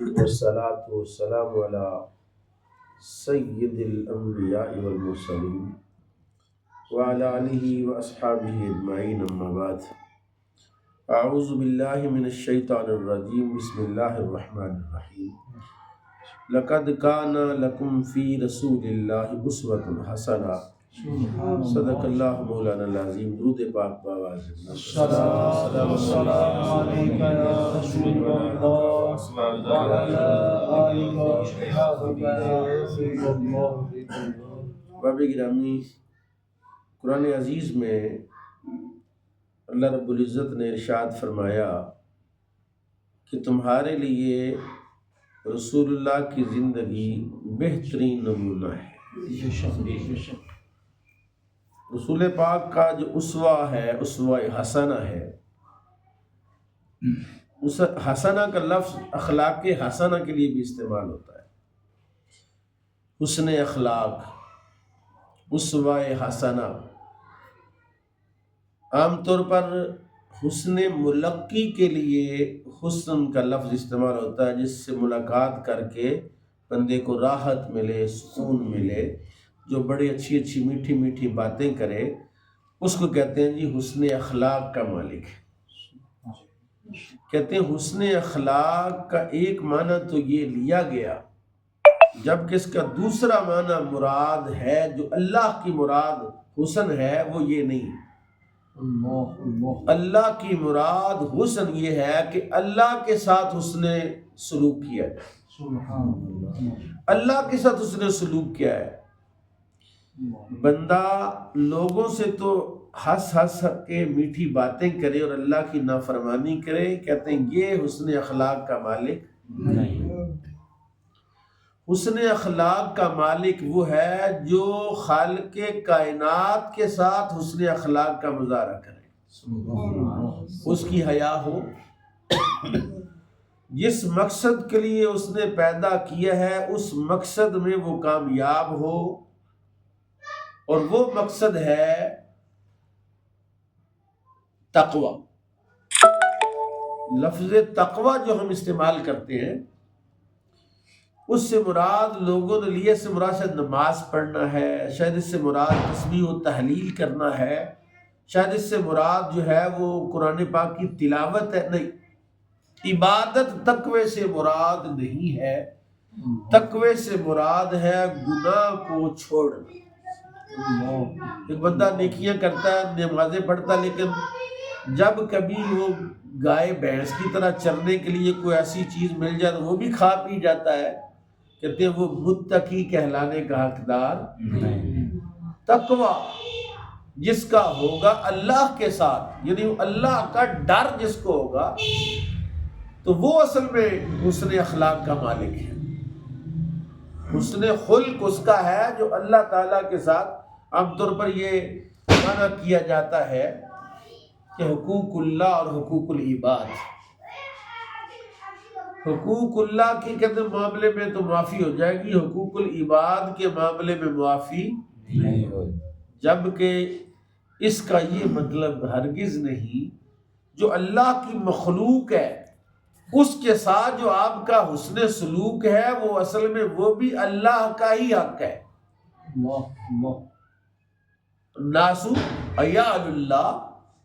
والصلاة والسلام على سید الانبیاء والمرسلین وعلى آلہ واصحابہ اجمعین، اما بعد۔ اعوذ باللہ من الشیطان الرجیم، بسم اللہ الرحمن الرحیم۔ لقد کان لکم فی رسول اللہ اسوۃ حسنہ، صدق اللہ مولانا العظیم۔ درود پاک باواز السلام علیکم یا رسول اللہ وعلی آلہ وصحبہ وسلم۔ باب گرامی، قرآن عزیز میں اللہ رب العزت نے ارشاد فرمایا کہ تمہارے لیے رسول اللہ کی زندگی بہترین نمونہ ہے۔ رسول پاک کا جو اسوہ ہے، اسوہ حسنہ ہے، اس حسنہ کا لفظ اخلاق حسنہ کے لیے بھی استعمال ہوتا ہے۔ حسن اخلاق، اسوہ حسنہ، عام طور پر حسن ملقی کے لیے حسن کا لفظ استعمال ہوتا ہے، جس سے ملاقات کر کے بندے کو راحت ملے، سکون ملے، جو بڑی اچھی اچھی میٹھی میٹھی باتیں کرے، اس کو کہتے ہیں جی حسن اخلاق کا مالک ہے۔ کہتے ہیں حسن اخلاق کا ایک معنی تو یہ لیا گیا، جبکہ اس کا دوسرا معنی مراد ہے، جو اللہ کی مراد حسن ہے وہ یہ نہیں۔ اللہ کی مراد حسن یہ ہے کہ اللہ کے ساتھ حسن سلوک کیا ہے۔ اللہ کے ساتھ حسن سلوک کیا ہے؟ بندہ لوگوں سے تو ہنس ہنس کے میٹھی باتیں کرے اور اللہ کی نافرمانی کرے، کہتے ہیں یہ حسن اخلاق کا مالک نہیں۔ حسن اخلاق کا مالک وہ ہے جو خالق کائنات کے ساتھ حسن اخلاق کا مظاہرہ کرے، اس کی حیا ہو، جس مقصد کے لیے اس نے پیدا کیا ہے اس مقصد میں وہ کامیاب ہو، اور وہ مقصد ہے تقوی۔ لفظ تقوی جو ہم استعمال کرتے ہیں، اس سے مراد لوگوں نے لیے سے مراد شاید نماز پڑھنا ہے، شاید اس سے مراد تسبیح و تحلیل کرنا ہے، شاید اس سے مراد جو ہے وہ قرآن پاک کی تلاوت ہے۔ نہیں، عبادت تقوی سے مراد نہیں ہے۔ تقوی سے مراد ہے گناہ کو چھوڑنا۔ ایک بندہ نیکیاں کرتا ہے، نمازیں پڑھتا، لیکن جب کبھی وہ گائے بھینس کی طرح چرنے کے لیے کوئی ایسی چیز مل جائے تو وہ بھی کھا پی جاتا ہے، کہتے ہیں وہ متقی کہلانے کا حقدار نہیں۔ تقوی جس کا ہوگا اللہ کے ساتھ، یعنی اللہ کا ڈر جس کو ہوگا، تو وہ اصل میں حسن اخلاق کا مالک ہے۔ حسن خلق اس کا ہے جو اللہ تعالیٰ کے ساتھ، عام طور پر یہ معنی کیا جاتا ہے کہ حقوق اللہ اور حقوق العباد۔ حقوق اللہ کے کہتے معاملے میں تو معافی ہو جائے گی، حقوق العباد کے معاملے میں معافی نہیں ہو، جبکہ اس کا یہ مطلب ہرگز نہیں جو اللہ کی مخلوق ہے اس کے ساتھ جو آپ کا حسن سلوک ہے وہ اصل میں وہ بھی اللہ کا ہی حق ہے۔ ناسو عیال اللہ،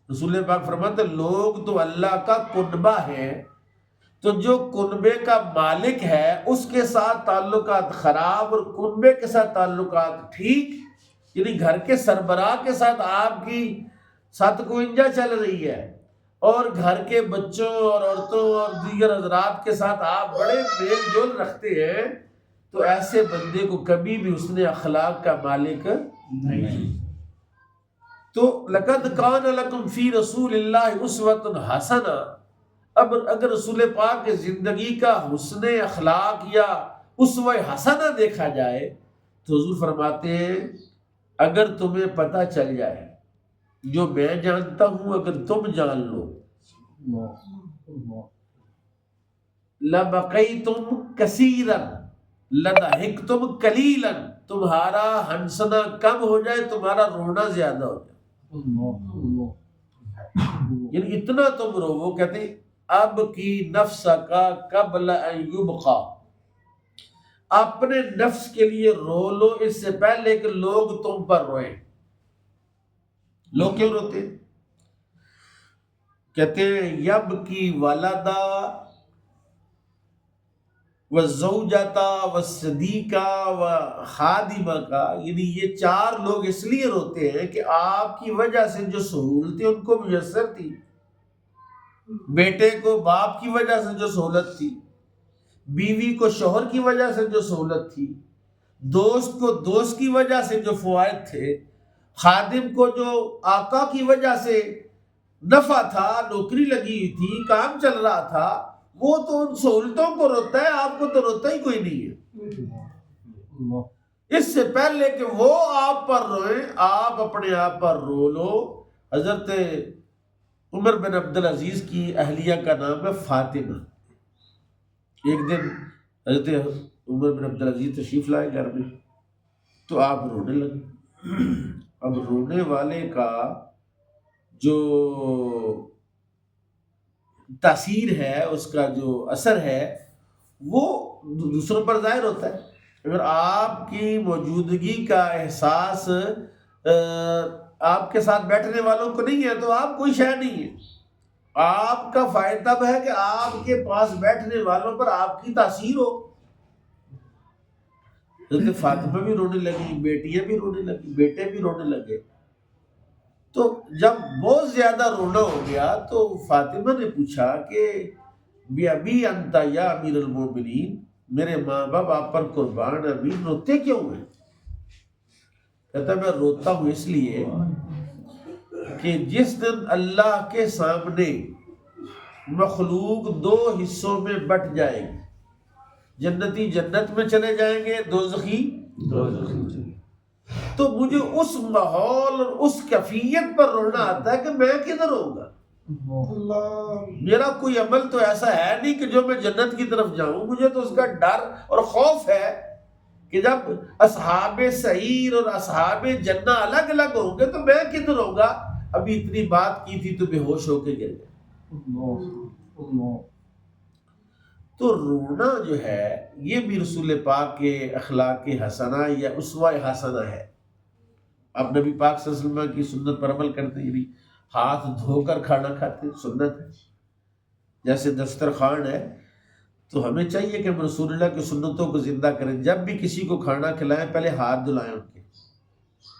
رسول پاک فرماتے لوگ تو اللہ کا کنبہ ہے، تو جو کنبے کا مالک ہے اس کے ساتھ تعلقات خراب اور کنبے کے ساتھ تعلقات ٹھیک، یعنی گھر کے سربراہ کے ساتھ آپ کی 751 چل رہی ہے، اور گھر کے بچوں اور عورتوں اور دیگر حضرات کے ساتھ آپ بڑے میل جول رکھتے ہیں، تو ایسے بندے کو کبھی بھی حسن اخلاق کا مالک نہیں۔ تو لقد کان لکم فی رسول اللہ اسوۃ حسنہ، اب اگر رسول پاک کی زندگی کا حسن اخلاق یا اسوہ حسنہ دیکھا جائے تو حضور فرماتے ہیں اگر تمہیں پتہ چل جائے جو میں جانتا ہوں اگر تم جان لو، لَبَقَيْتُمْ كَثِيرًا لَضَحِكْتُمْ قَلِيلًا، تمہارا ہنسنا کم ہو جائے، تمہارا رونا زیادہ ہو جائے، یعنی اتنا تم رو۔ وہ کہتے ہیں اب کی نفس کا قبل ان یبقا، اپنے نفس کے لیے رو لو اس سے پہلے کہ لوگ تم پر روئیں۔ لوگ کیوں روتے ہیں؟ کہتے ہیں یبکی ولدا وزوجتا وصدیقہ وخادمہ کا، یعنی یہ چار لوگ اس لیے روتے ہیں کہ آپ کی وجہ سے جو سہولتیں ان کو میسر تھی، بیٹے کو باپ کی وجہ سے جو سہولت تھی، بیوی کو شوہر کی وجہ سے جو سہولت تھی، دوست کو دوست کی وجہ سے جو فوائد تھے، خادم کو جو آقا کی وجہ سے نفع تھا، نوکری لگی ہوئی تھی، کام چل رہا تھا، وہ تو ان سہولتوں کو روتا ہے، آپ کو تو روتا ہی کوئی نہیں ہے۔ اس سے پہلے کہ وہ آپ پر روئیں، آپ اپنے آپ پر رو لو۔ حضرت عمر بن عبدالعزیز کی اہلیہ کا نام ہے فاطمہ۔ ایک دن حضرت عمر بن عبدالعزیز تشریف لائے گھر میں، تو آپ رونے لگے۔ اب رونے والے کا جو تاثیر ہے، اس کا جو اثر ہے، وہ دوسروں پر ظاہر ہوتا ہے۔ اگر آپ کی موجودگی کا احساس آپ کے ساتھ بیٹھنے والوں کو نہیں ہے تو آپ کوئی شے نہیں ہے۔ آپ کا فائدہ تب ہے کہ آپ کے پاس بیٹھنے والوں پر آپ کی تاثیر ہو۔ حضرت فاطمہ بھی رونے لگی، بیٹیاں بھی رونے لگی، بیٹے بھی رونے لگے۔ تو جب بہت زیادہ رونا ہو گیا تو فاطمہ نے پوچھا کہ بِأَبِي أَنْتَ یا امیر المومنین، میرے ماں باپ آپ پر قربان، امیر روتے کیوں ہیں؟ کہتا میں روتا ہوں اس لیے کہ جس دن اللہ کے سامنے مخلوق دو حصوں میں بٹ جائے گی، جنتی جنت میں چلے جائیں گے، دوزخی تو مجھے اس ماحول اور اس کیفیت پر رونا آتا ہے کہ میں کدھر ہوگا۔ میرا کوئی عمل تو ایسا ہے نہیں کہ جو میں جنت کی طرف جاؤں، مجھے تو اس کا ڈر اور خوف ہے کہ جب اصحاب سعیر اور اصحاب جنہ الگ الگ ہوں گے تو میں کدھر ہوگا۔ ابھی اتنی بات کی تھی تو بے ہوش ہو کے گر گئے۔ تو رونا جو ہے یہ بھی رسول پاک کے اخلاق حسنہ یا اسوہ حسنہ ہے۔ اب نبی پاک صلی اللہ علیہ وسلم کی سنت پر عمل کرتے، یعنی ہاتھ دھو کر کھانا کھاتے، سنت ہے۔ جیسے دسترخوان ہے تو ہمیں چاہیے کہ ہم رسول اللہ کی سنتوں کو زندہ کریں۔ جب بھی کسی کو کھانا کھلائیں پہلے ہاتھ دھلائیں ان کے،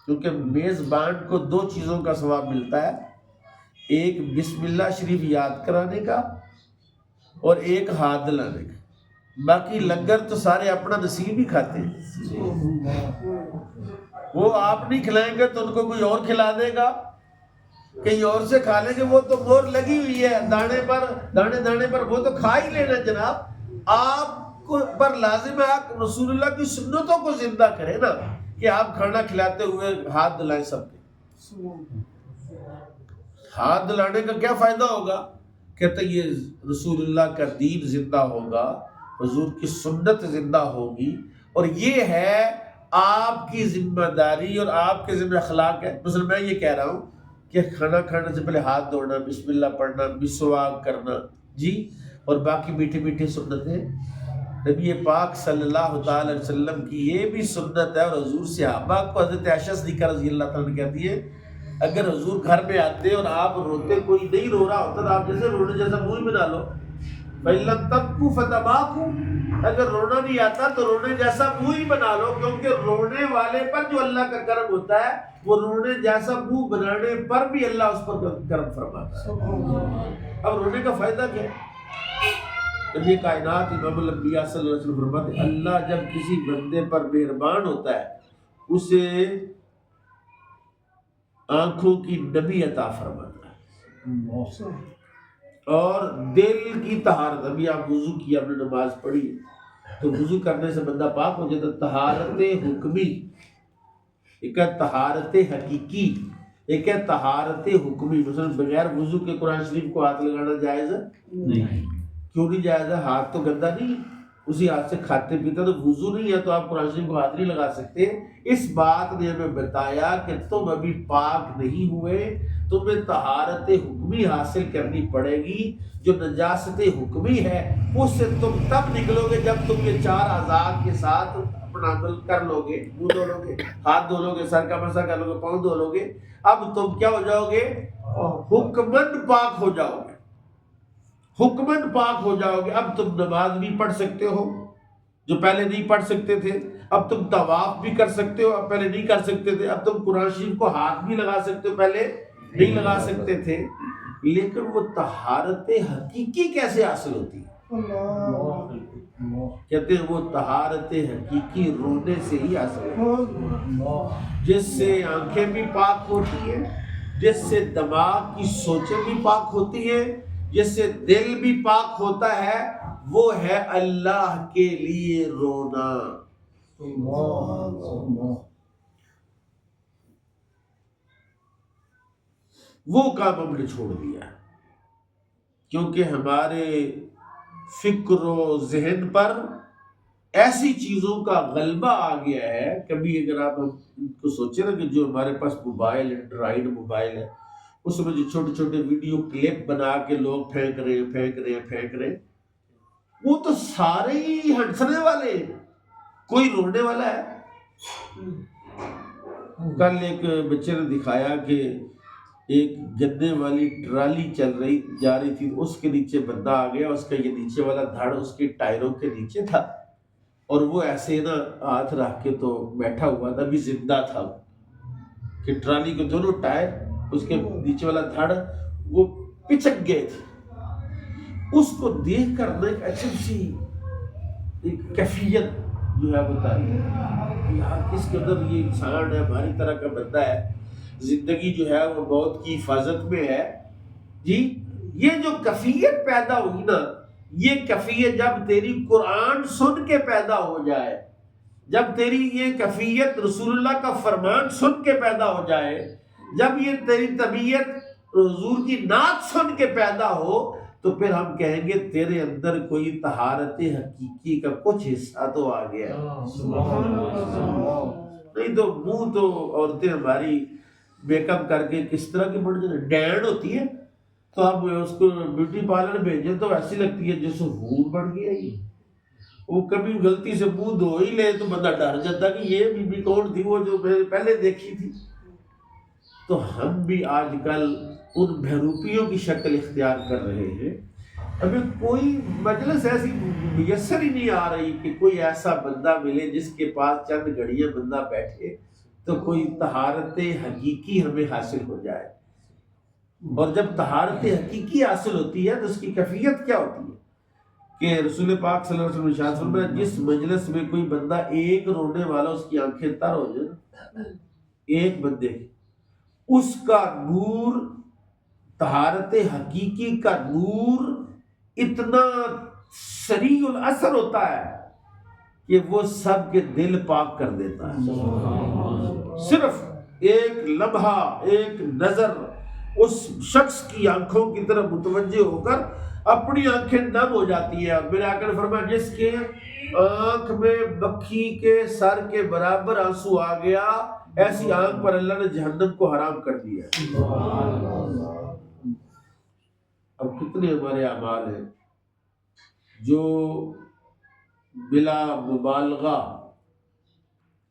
کیونکہ میزبان کو دو چیزوں کا ثواب ملتا ہے، ایک بسم اللہ شریف یاد کرانے کا اور ایک ہاتھ دلانے کا۔ باقی لنگر تو سارے اپنا نصیب ہی کھاتے ہیں، وہ آپ نہیں کھلائیں گے تو ان کو کوئی اور کھلا دے گا، کہیں اور سے کھا لیں گے، وہ تو مور لگی ہوئی ہے دانے پر، دانے دانے پر، وہ تو کھا ہی لینا۔ جناب آپ کو پر لازم ہے آپ رسول اللہ کی سنتوں کو زندہ کریں نا، کہ آپ کھانا کھلاتے ہوئے ہاتھ دلائیں سب کے۔ ہاتھ دلانے کا کیا فائدہ ہوگا؟ کہتے یہ رسول اللہ کا دین زندہ ہوگا، حضور کی سنت زندہ ہوگی، اور یہ ہے آپ کی ذمہ داری اور آپ کے ذمہ اخلاق ہے۔ مثلا میں یہ کہہ رہا ہوں کہ کھانا کھانے سے پہلے ہاتھ دھونا، بسم اللہ پڑھنا، مسواک کرنا، جی، اور باقی میٹھے میٹھے سنتیں نبی پاک صلی اللہ تعالی علیہ وسلم کی یہ بھی سنت ہے۔ اور حضور صحابہ کو حضرت عائشہ صدیقہ رضی اللہ تعالیٰ نے کہتی ہے اگر حضور گھر میں آتے اور آپ روتے، کوئی نہیں رو رہا ہوتا تو آپ جیسے رونے جیسا منہ ہی بنا لو، فَإِلَّمْ تَبْكُوا فَتَبَاكُوا، اگر رونا نہیں آتا تو رونے جیسا منہ ہی بنا لو، کیونکہ رونے والے پر جو اللہ کا کرم ہوتا ہے وہ رونے جیسا منہ بنانے پر بھی اللہ اس پر کرم فرماتا ہے۔ اب رونے کا فائدہ کیا ہے؟ یہ کائنات امام الانبیاء صلی اللہ علیہ وسلم فرماتے ہیں اللہ جب کسی بندے پر مہربان ہوتا ہے اسے آنکھوں کی نمی عطا فرماتا ہے اور دل کی طہارت۔ ابھی آپ وضو کی، آپ نے نماز پڑھی تو وضو کرنے سے بندہ پاک ہو جاتا ہے۔ طہارت حکمی ایک ہے، طہارت حقیقی ایک ہے، طہارت حکمی۔ مثلا بغیر وضو کے قرآن شریف کو ہاتھ لگانا جائز نہیں۔ کیوں نہیں جائز ہے؟ ہاتھ تو گندا نہیں، اسی ہاتھ سے کھاتے پیتے، تو وضو نہیں ہے تو آپ قرآن شریف کو ہاتھ نہیں لگا سکتے۔ اس بات نے ہمیں بتایا کہ تم ابھی پاک نہیں ہوئے، تمہیں طہارت حکمی حاصل کرنی پڑے گی. جو نجاست حکمی ہے اس سے تم تب نکلو گے جب تم یہ 4 اعضاء کے ساتھ اپنا عمل کر لو گے. منہ دھو لو گے, ہاتھ دھو لو گے, سر کا مسح کر لو گے, پاؤں دھو لو گے. اب تم کیا ہو جاؤ گے؟ حکمن پاک ہو جاؤ گے. حکمن پاک ہو جاؤ گے. اب تم نماز بھی پڑھ سکتے ہو جو پہلے نہیں پڑھ سکتے تھے. اب تم طواف بھی کر سکتے ہو, اب پہلے نہیں کر سکتے تھے. اب تم قرآن شریف کو ہاتھ بھی لگا سکتے ہو, پہلے نہیں لگا سکتے تھے. لیکن وہ طہارت حقیقی کیسے حاصل ہوتی ہے؟ کہتے ہیں وہ طہارت حقیقی رونے سے ہی حاصل ہوتی ہے, جس سے آنکھیں بھی پاک ہوتی ہیں, جس سے دماغ کی سوچیں بھی پاک ہوتی ہیں, جس سے دل بھی پاک ہوتا ہے. وہ ہے اللہ کے لیے رونا. وہ کام ہم نے چھوڑ دیا کیونکہ ہمارے فکر و ذہن پر ایسی چیزوں کا غلبہ آ گیا ہے. کبھی اگر آپ ان کو سوچیں نا کہ جو ہمارے پاس موبائل اینڈرائڈ موبائل ہے, اس میں جو چھوٹے چھوٹے ویڈیو کلپ بنا کے لوگ پھینک رہے, وہ تو سارے ہی ہنسنے والے, کوئی رونے والا ہے؟ کل ایک بچے نے دکھایا کہ ایک گنے والی ٹرالی جا رہی تھی, اس کے نیچے بندہ آ گیا, اس کا یہ نیچے والا دھڑ اس کے ٹائروں کے نیچے تھا, اور وہ ایسے نا ہاتھ رکھ کے تو بیٹھا ہوا تھا, ابھی زندہ تھا, کہ ٹرالی کے دونوں ٹائر, اس کے نیچے والا دھڑ وہ پچک گئے تھے. اس کو دیکھ کر نا ایک عجیب سی ایک کیفیت جو ہے بتائی کہ یار کس قدر یہ انسان ہے, ہماری طرح کا بندہ ہے, زندگی جو ہے وہ موت کی حفاظت میں ہے. جی یہ جو کیفیت پیدا ہوئی نا, یہ کیفیت جب تیری قرآن سن کے پیدا ہو جائے, جب تیری یہ کیفیت رسول اللہ کا فرمان سن کے پیدا ہو جائے, جب یہ تیری طبیعت حضور کی نعت سن کے پیدا ہو, تو پھر ہم کہیں گے تیرے اندر کوئی طہارت حقیقی کا کچھ حصہ تو آ گیا. نہیں تو منہ تو عورتیں ہماری میک اپ کر کے کس طرح کی بڑھ جاتی, ڈینڈ ہوتی ہے, تو آپ اس کو بیوٹی پارلر بھیجیں تو ایسی لگتی ہے جیسے حور بڑھ گیا. یہ وہ کبھی غلطی سے منہ دھو ہی لے تو بندہ ڈر جاتا کہ یہ بی بی کون تھی وہ جو میں نے پہلے دیکھی تھی. تو ہم بھی آج کل ان بہروپیوں کی شکل اختیار کر رہے ہیں. ابھی کوئی مجلس ایسی میسر ہی نہیں آ رہی کہ کوئی ایسا بندہ ملے جس کے پاس چند گھڑیاں بندہ بیٹھے تو کوئی طہارت حقیقی ہمیں حاصل ہو جائے. اور جب طہارت حقیقی حاصل ہوتی ہے تو اس کی کیفیت کیا ہوتی ہے کہ رسول پاک صلی اللہ علیہ وسلم نے ارشاد فرمایا, جس مجلس میں کوئی بندہ ایک رونے والا اس کی آنکھیں تر ہو جائے, ایک بندے کی, اس کا نور, طہارت حقیقی کا نور اتنا سریع الاثر ہوتا ہے کہ وہ سب کے دل پاک کر دیتا ہے. صرف ایک لمحہ, ایک نظر اس شخص کی آنکھوں کی طرف متوجہ ہو کر اپنی آنکھیں نم ہو جاتی ہیں. اور میرے آقا نے فرمایا جس کے آنکھ میں مکھی کے سر کے برابر آنسو آ گیا, ایسی آنکھ پر اللہ نے جہنم کو حرام کر دیا. اب کتنے ہمارے اعمال ہیں جو بلا مبالغہ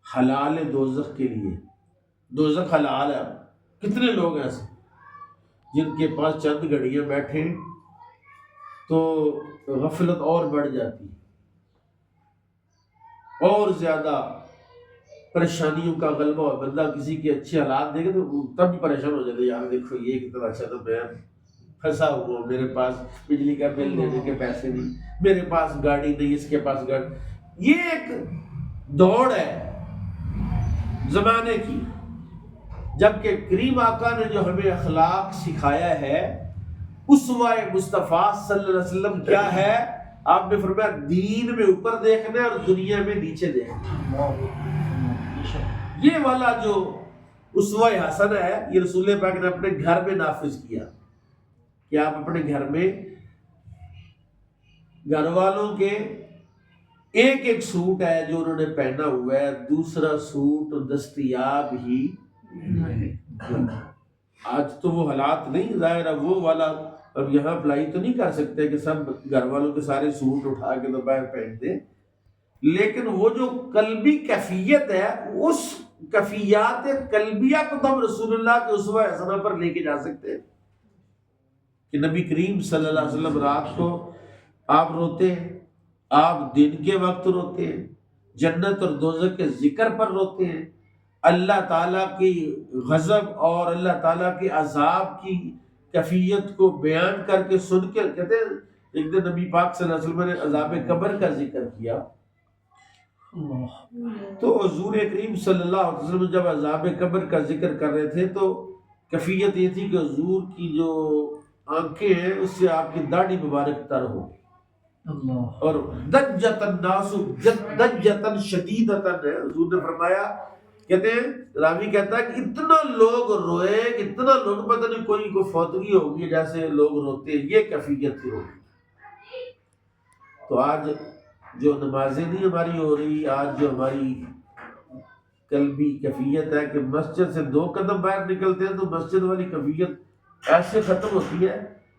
حلال دوزخ کے لیے, دوزخ حلال ہے. کتنے لوگ ایسے جن کے پاس چند گھڑیاں بیٹھے تو غفلت اور بڑھ جاتی, اور زیادہ پریشانیوں کا غلبہ ہو. بندہ کسی کے اچھے حالات دیکھے تو تب بھی پریشان ہو جاتا ہے, یار دیکھو یہ کتنا اچھا, تو میں پھنسا ہوا, میرے پاس بجلی کا بل دینے کے پیسے نہیں, میرے پاس گاڑی نہیں, اس کے پاس گاڑی. یہ ایک دوڑ ہے زمانے کی, جبکہ کریم آقا نے جو ہمیں اخلاق سکھایا ہے, اسوہ مصطفیٰ صلی اللہ علیہ وسلم کیا ہے؟ آپ نے فرمایا دین میں اوپر دیکھنا اور دنیا میں نیچے دیکھنا. یہ والا جو اسوہ حسن ہے یہ رسول پاک نے اپنے گھر میں نافذ کیا کہ آپ اپنے گھر میں گھر والوں کے ایک ایک سوٹ ہے جو انہوں نے پہنا ہوا ہے, دوسرا سوٹ دستیاب ہی نہیں. آج تو وہ حالات نہیں، ظاہر ہے وہ والا اب یہاں اپلائی تو نہیں کر سکتے کہ سب گھر والوں کے سارے سوٹ اٹھا کے تو باہر پہن دیں، لیکن وہ جو قلبی کیفیت ہے، اس کیفیات قلبیہ کو تو ہم رسول اللہ کے اسوہ حسنہ پر لے کے جا سکتے ہیں کہ نبی کریم صلی اللہ علیہ وسلم رات کو آپ روتے ہیں، آپ دن کے وقت روتے ہیں، جنت اور دوزخ کے ذکر پر روتے ہیں، اللہ تعالیٰ کی غضب اور اللہ تعالیٰ کے عذاب کی کیفیت کو بیان کر کے سن کے کہتے ہیں، ایک دن نبی پاک صلی اللہ علیہ وسلم نے عذاب قبر کا ذکر کیا تو حضور کریم صلی اللہ علیہ وسلم جب عذاب قبر کا ذکر کر رہے تھے تو کیفیت یہ تھی کہ حضور کی جو آنکھیں ہیں اس سے آپ کی داڑھی مبارک تر ہو اور دجت الناس دجتن شدیدتن ہے، حضور نے فرمایا، کہتے ہیں راوی کہتا ہے کہ اتنا لوگ روئے، اتنا لوگ پتہ نہیں کوئی فوتگی ہوگی جیسے لوگ روتے ہیں، یہ کیفیت تھی ہوگی۔ تو آج جو نمازیں نہیں ہماری ہو رہی، آج جو ہماری قلبی کیفیت ہے کہ مسجد سے 2 قدم باہر نکلتے ہیں تو مسجد والی کیفیت ایسے ختم ہوتی ہے،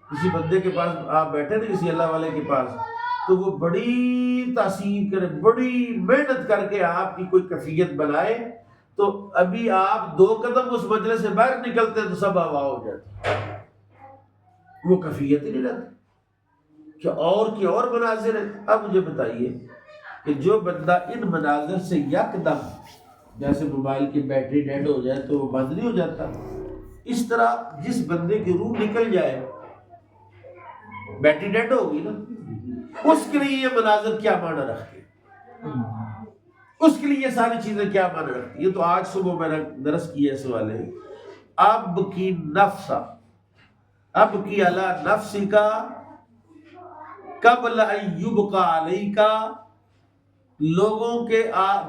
کسی بندے کے پاس آپ بیٹھے نا کسی اللہ والے کے پاس تو وہ بڑی تحسین کرے، بڑی محنت کر کے آپ کی کوئی کیفیت بنائے تو ابھی آپ 2 قدم اس مجلس سے باہر نکلتے ہیں تو سب ہوا ہو جاتی، وہ کیفیت ہی نہیں رہتی کہ اور مناظر ہیں۔ اب مجھے بتائیے کہ جو بندہ ان مناظر سے یکدم جیسے موبائل کی بیٹری ڈیڈ ہو جائے تو وہ بند نہیں ہو جاتا، اس طرح جس بندے کی روح نکل جائے بیٹری ڈیڈ ہوگی نا، اس کے لیے یہ مناظر کیا معنی رکھتے ہیں، اس کے لیے یہ ساری چیزیں کیا معنی رکھتی ہیں۔ تو آج صبح میں نے درس کیا اس والے اب کی نفس، اب کی علی نفسی کا قبل ان یبقى علیکا، لوگوں کے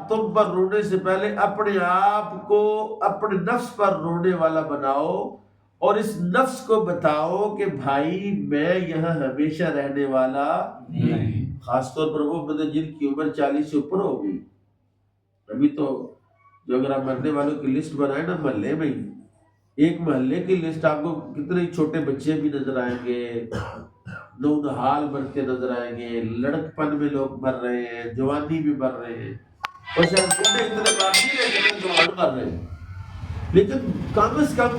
تم پر رونے سے پہلے اپنے آپ کو اپنے نفس پر رونے والا بناؤ اور اس نفس کو بتاؤ کہ بھائی میں یہاں ہمیشہ رہنے والا نہیں، خاص طور پر وہ بندے جن کی عمر 40 سے اوپر ہو گئی۔ ابھی تو جو اگر آپ مرنے والوں کی لسٹ بنائیں نا محلے میں ہی، ایک محلے کی لسٹ آپ کو کتنے چھوٹے بچے بھی نظر آئیں گے، نونہال مرتے نظر آئیں گے، لڑکپن میں لوگ مر رہے ہیں، جوانی بھی مر رہے ہیں، اور شاید بوڑھے اتنے باقی رہے جتنے جوان مر رہے ہیں، لیکن کم از کم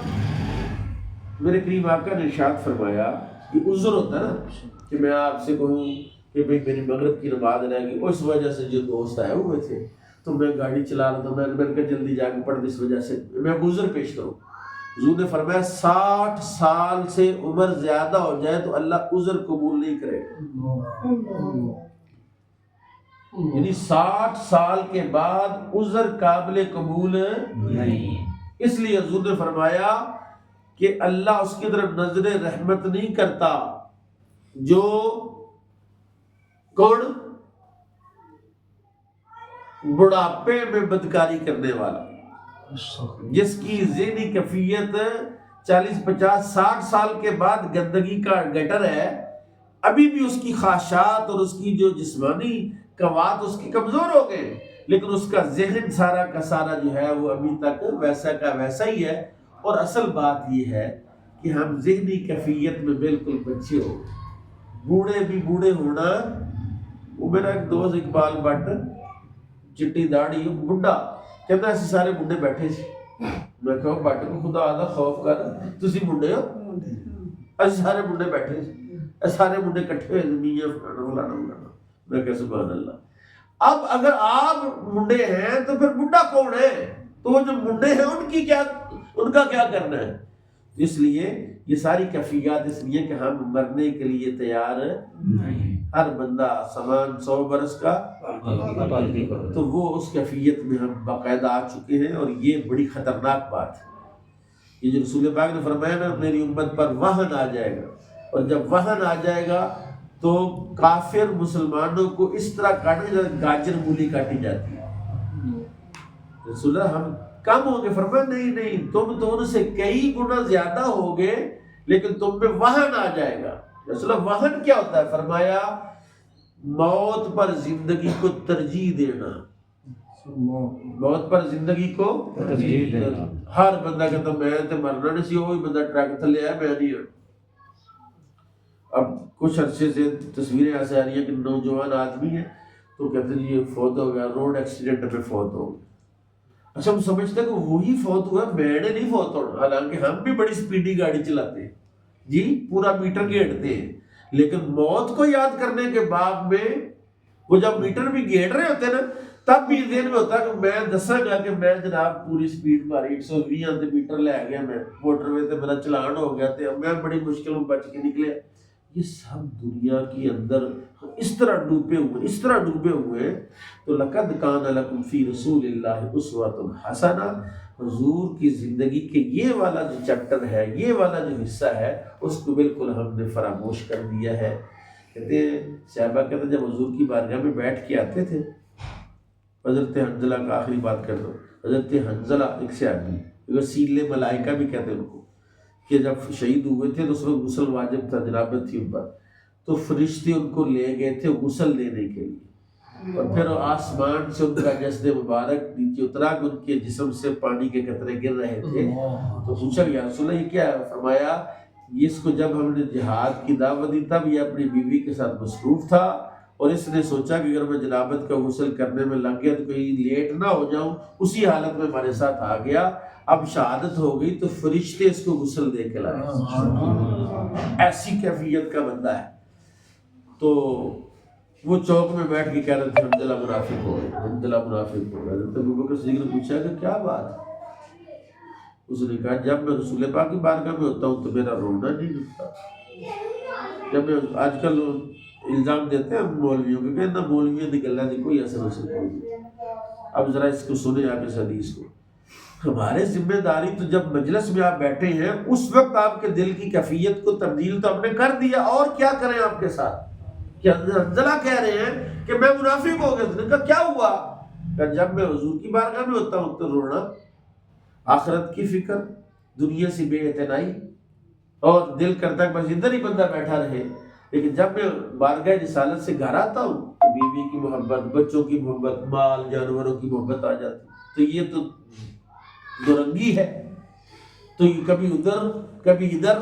میرے کریم آقا نے ارشاد فرمایا کہ عذر ہوتا ہے نا کہ میں آپ سے کہوں کہ بھئی میری مغرب کی نماز رہ گئی، اس وجہ سے جو دوست آئے ہوئے تھے تو میں گاڑی چلا رہا تھا، میں نے کہا جلدی جا کے پڑھ دیں، اس وجہ سے میں عذر پیش کروں۔ حضور نے فرمایا 60 سال سے عمر زیادہ ہو جائے تو اللہ عذر قبول نہیں کرے گا، یعنی 60 سال کے بعد عذر قابل قبول نہیں، اس لیے حضور نے فرمایا کہ اللہ اس کی طرف نظر رحمت نہیں کرتا جو کون بڑھاپے میں بدکاری کرنے والا، جس کی ذہنی کیفیت 40 50 60 سال کے بعد گندگی کا گٹر ہے، ابھی بھی اس کی خواہشات اور اس کی جو جسمانی قوات اس کی کمزور ہو گئے، لیکن اس کا ذہن سارا کا سارا جو ہے وہ ابھی تک ویسا کا ویسا ہی ہے۔ اور اصل بات یہ ہے کہ ہم ذہنی کیفیت میں بالکل بچے ہو، بوڑھے بھی بوڑھے ہونا۔ وہ میرا ایک دوست اقبال بٹ، چٹی داڑھی بڈھا، کہتا ایسے سارے بڈھے بیٹھے سی، میں کہا بٹ کو خدا آدھا خوف کر، تسی بڈھے ہو، ایسے سارے بڈھے بیٹھے سی، ایسے سارے بڈھے کٹھے ہوئے میاں فلانا فلانا، میں کہا سبحان اللہ۔ اب اگر آپ بڈھے ہیں تو پھر بڈھا کون ہے؟ تو وہ جو بڈھے ہیں ان کا کیا کرنا ہے؟ اس لیے یہ ساری کیفیات اس لیے کہ ہم مرنے کے لیے تیار نہیں، ہر بندہ سامان 100 برس کا، تو وہ اس کیفیت میں ہم باقاعدہ آ چکے ہیں، اور یہ بڑی خطرناک بات ہے۔ یہ جو رسول پاک نے فرمایا نا میری امت پر وہن آ جائے گا، اور جب وہن آ جائے گا تو کافر مسلمانوں کو اس طرح کاٹے جیسے گاجر مولی کاٹی جاتی ہے۔ رسول اللہ ہم کم ہوں گے؟ فرمایا نہیں، تم تو ان سے کئی گنا زیادہ ہوگے، لیکن تم میں وہن آ جائے گا۔ رسول اللہ وہن کیا ہوتا ہے؟ فرمایا موت پر زندگی کو ترجیح دینا، موت پر زندگی کو ترجیح دینا۔ ہر بندہ کہتا میں تے مرنا نہیں سی، وہی بندہ ٹرک تھلے آیا میں نہیں ہوں۔ اب کچھ عرصے سے تصویریں ایسے آ رہی ہیں کہ نوجوان آدمی ہے تو کہتے ہیں یہ فوت ہو گیا، روڈ ایکسیڈنٹ میں فوت ہو گیا۔ اچھا ہم سمجھتے ہیں کہ وہی فوت ہوا، میں نے نہیں فوت ہونا، حالانکہ ہم بھی بڑی سپیڈی گاڑی چلاتے ہیں جی، پورا میٹر گھیڑتے ہیں، لیکن موت کو یاد کرنے کے بعد میں وہ جب میٹر بھی گھیڑ رہے ہوتے ہیں نا تب بھی ذہن میں ہوتا ہے کہ میں دساں گا کہ میں جناب پوری سپیڈ ماری 120 تے میٹر لے گیا، میں موٹر وے تے میرا چلان ہو گیا تے میں بڑی مشکل میں بچ کے نکلے۔ یہ سب دنیا کے اندر اس طرح ڈوبے ہوئے تو لقد کان لکم فی رسول اللہ اسوۃ حسنہ، حضور کی زندگی کے یہ والا جو چیپٹر ہے، یہ والا جو حصہ ہے، اس کو بالکل ہم نے فراموش کر دیا ہے۔ کہتے ہیں صحابہ کہتے ہیں جب حضور کی بارگاہ میں بیٹھ کے آتے تھے، حضرت حنظلہ کا آخری بات کر دو، حضرت حنظلہ ایک صحابی وسیلے ملائکہ بھی کہتے ہیں ان کو، کہ جب شہید ہوئے تھے تو اس وقت غسل واجب تھا، جنابت تھی ان پر، تو فرشتے ان کو لے گئے تھے غسل دینے کے لیے، اور پھر آسمان سے ان کا جسد مبارک نیچے اترا کہ ان کے جسم سے پانی کے قطرے گر رہے تھے۔ تو پوچھا یا رسول اللہ یہ کیا ہے؟ فرمایا اس کو جب ہم نے جہاد کی دعوت دی تب یہ اپنی بیوی کے ساتھ مصروف تھا، اور اس نے سوچا کہ اگر میں جنابت کا غسل کرنے میں لگ گیا تو کہیں لیٹ نہ ہو جاؤں، اسی حالت میں ہمارے ساتھ آ گیا، اب شہادت ہو گئی تو فرشتے اس کو غسل دے کے لائے۔ ایسی کیفیت کا بندہ ہے۔ تو وہ چوک میں بیٹھ کے کہہ رہے تھے حنظلہ منافق ہو گئے، حنظلہ منافق ہو گئے۔ حضرت ابوبکر صدیق نے پوچھا کہ کیا بات ہے؟ اس نے کہا جب میں رسول پاک کی بارگاہ میں ہوتا ہوں تو میرا رونا نہیں رکتا۔ جب میں آج کل الزام دیتے ہیں مولویوں کے کہ نہ مولویوں کی گلاں دی کوئی اثر نہیں۔ اب ذرا اس کو سنیں آپ اس حدیث کو۔ ہمارے ذمہ داری تو جب مجلس میں آپ بیٹھے ہیں اس وقت آپ کے دل کی کیفیت کو تبدیل تو ہم نے کر دیا، اور کیا کریں آپ کے ساتھ؟ کہ حنظلہ کہہ رہے ہیں کہ میں منافق ہو گیا۔ اس نے کہا کیا ہوا؟ کہ جب میں حضور کی بارگاہ میں ہوتا ہوں تو رونا، آخرت کی فکر، دنیا سے بے اعتنائی، اور دل کرتا ہے بس ادھر ہی بندہ بیٹھا رہے۔ لیکن جب میں بارگاہ رسالت سے گھر آتا ہوں تو بیوی کی محبت، بچوں کی محبت، مال جانوروں کی محبت آ جاتی، تو یہ تو دو رنگی ہے، تو یہ کبھی ادھر کبھی ادھر۔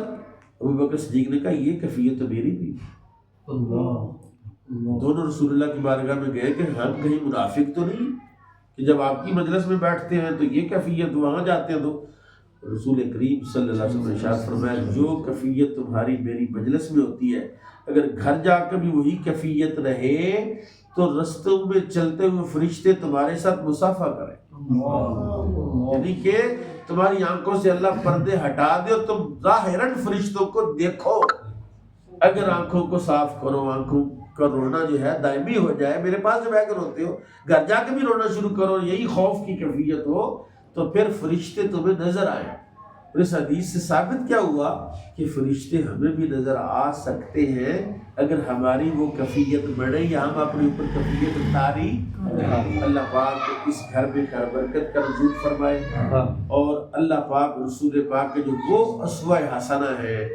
ابوبکر صدیق نے کہا یہ کیفیت تو میری بھی۔ دونوں رسول اللہ کی بارگاہ میں گئے کہ ہم کہیں منافق تو نہیں کہ جب آپ کی مجلس میں بیٹھتے ہیں تو یہ کیفیت، وہاں جاتے ہیں تو رسول کریم صلی اللہ علیہ وسلم نے ارشاد فرمایا جو کیفیت تمہاری میری مجلس میں ہوتی ہے اگر گھر جا کر بھی وہی کیفیت رہے تو رستوں میں چلتے ہوئے فرشتے تمہارے ساتھ مصافحہ کریں، یعنی کہ تمہاری آنکھوں سے اللہ پردے ہٹا دے اور تم ظاہراً فرشتوں کو دیکھو۔ اگر آنکھوں کو صاف کرو، آنکھوں کا رونا جو ہے دائمی ہو جائے، میرے پاس جب آ کر روتے ہو گھر جا کے بھی رونا شروع کرو، یہی خوف کی کیفیت ہو تو پھر فرشتے تمہیں نظر آئیں۔ اور اس حدیث سے ثابت کیا ہوا کہ فرشتے ہمیں بھی نظر آ سکتے ہیں اگر ہماری وہ کیفیت بڑھے یا ہم اپنے اوپر کیفیت اتاری۔ اللہ پاک اس گھر میں خیر برکت کا نزول فرمائے، اور اللہ پاک رسول پاک کے جو وہ اسوہ حسنہ ہے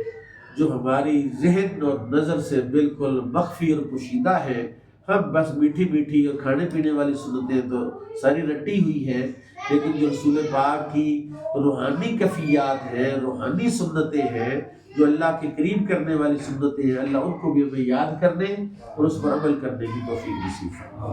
جو ہماری ذہن اور نظر سے بالکل مخفی اور پوشیدہ ہے، ہم بس میٹھی میٹھی اور کھانے پینے والی سنتیں تو ساری رٹی ہوئی ہیں، لیکن جو رسول پاک کی روحانی کیفیات ہیں، روحانی سنتیں ہیں، جو اللہ کے قریب کرنے والی سنتیں ہیں، اللہ ان کو بھی ہمیں یاد کرنے اور اس پر عمل کرنے کی توفیق نصیب فرمائے۔